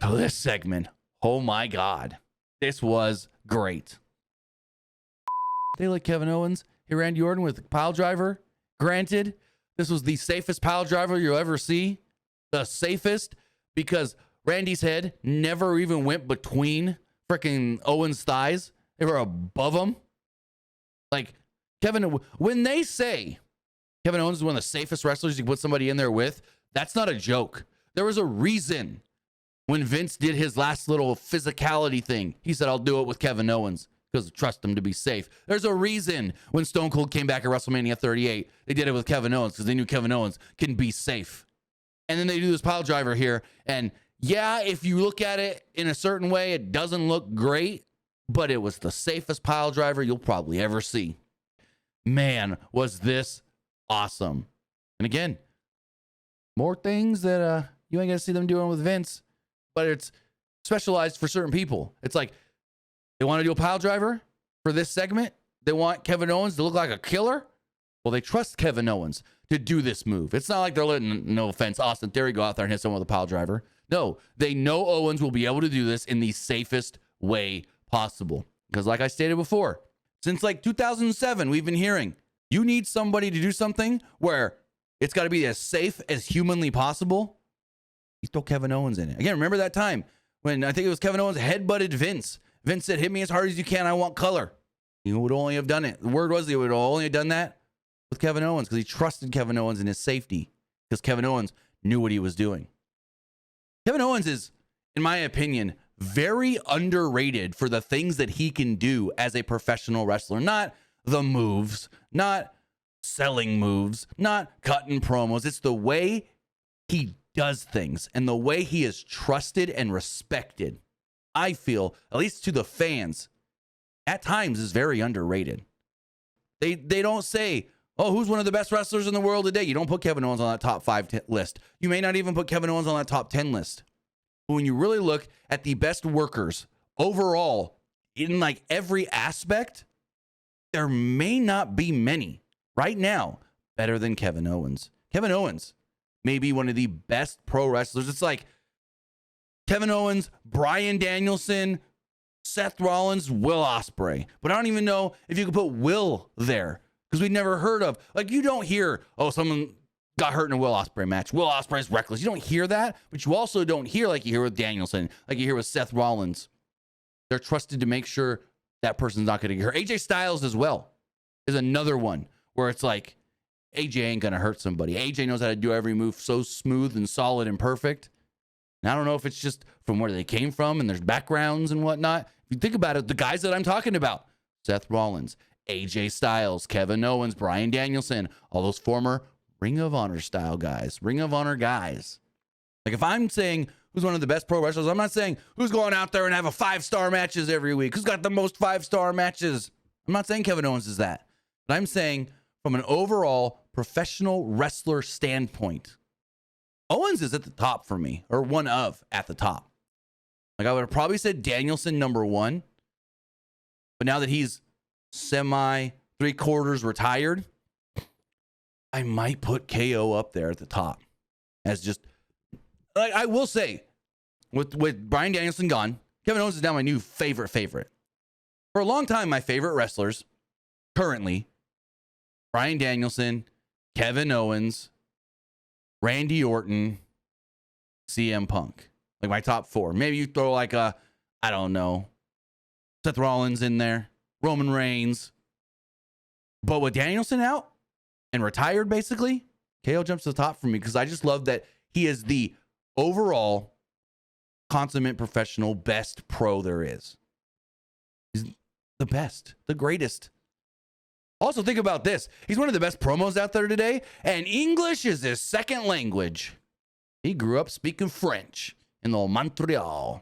So this segment, oh my God, this was great. They let Kevin Owens hit Randy Orton with a pile driver. Granted, this was the safest pile driver you'll ever see. The safest, because Randy's head never even went between freaking Owens' thighs. They were above him. Like, when they say Kevin Owens is one of the safest wrestlers you can put somebody in there with, that's not a joke. There was a reason when Vince did his last little physicality thing. He said, I'll do it with Kevin Owens because I trust him to be safe. There's a reason when Stone Cold came back at WrestleMania 38, they did it with Kevin Owens because they knew Kevin Owens can be safe. And then they do this pile driver here. And yeah, if you look at it in a certain way, it doesn't look great, but it was the safest pile driver you'll probably ever see. Man, was this awesome. And again, more things that you ain't going to see them doing with Vince, but it's specialized for certain people. It's like they want to do a pile driver for this segment. They want Kevin Owens to look like a killer. Well, they trust Kevin Owens to do this move. It's not like they're letting, no offense, Austin Theory go out there and hit someone with a pile driver. No, they know Owens will be able to do this in the safest way possible. Because like I stated before, since like 2007, we've been hearing, you need somebody to do something where it's got to be as safe as humanly possible. You throw Kevin Owens in it. Again, remember that time when I think it was Kevin Owens headbutted Vince. Vince said, hit me as hard as you can. I want color. He would only have done it. The word was he would only have done that with Kevin Owens because he trusted Kevin Owens in his safety because Kevin Owens knew what he was doing. Kevin Owens is, in my opinion, very underrated for the things that he can do as a professional wrestler. Not the moves, not selling moves, not cutting promos. It's the way he does things and the way he is trusted and respected. I feel, at least to the fans, at times is very underrated. They don't say, oh, who's one of the best wrestlers in the world today? You don't put Kevin Owens on that top 5 list. You may not even put Kevin Owens on that top 10 list. But when you really look at the best workers overall in like every aspect, there may not be many right now better than Kevin Owens. Kevin Owens may be one of the best pro wrestlers. It's like Kevin Owens, Bryan Danielson, Seth Rollins, Will Ospreay. But I don't even know if you could put Will there because we've never heard of. Like, you don't hear, oh, someone got hurt in a Will Ospreay match. Will Ospreay's reckless. You don't hear that, but you also don't hear like you hear with Danielson, like you hear with Seth Rollins. They're trusted to make sure that person's not going to get hurt. AJ Styles as well is another one where it's like, AJ ain't going to hurt somebody. AJ knows how to do every move so smooth and solid and perfect. And I don't know if it's just from where they came from and there's backgrounds and whatnot. If you think about it, the guys that I'm talking about, Seth Rollins, AJ Styles, Kevin Owens, Bryan Danielson, all those former Ring of Honor style guys, Ring of Honor guys. Like if I'm saying who's one of the best pro wrestlers, I'm not saying who's going out there and have a 5-star matches every week. Who's got the most 5-star matches? I'm not saying Kevin Owens is that. But I'm saying from an overall professional wrestler standpoint, Owens is at the top for me, or one of at the top. Like I would have probably said Danielson number 1. But now that he's semi 3/4 retired, I might put KO up there at the top as just like I will say with Bryan Danielson gone, Kevin Owens is now my new favorite. For a long time, my favorite wrestlers currently, Bryan Danielson, Kevin Owens, Randy Orton, CM Punk. Like my top 4. Maybe you throw like I don't know, Seth Rollins in there, Roman Reigns. But with Danielson out and retired, basically, KO jumps to the top for me because I just love that he is the overall consummate professional best pro there is. He's the best, the greatest. Also, think about this. He's one of the best promos out there today, and English is his second language. He grew up speaking French in the Montreal.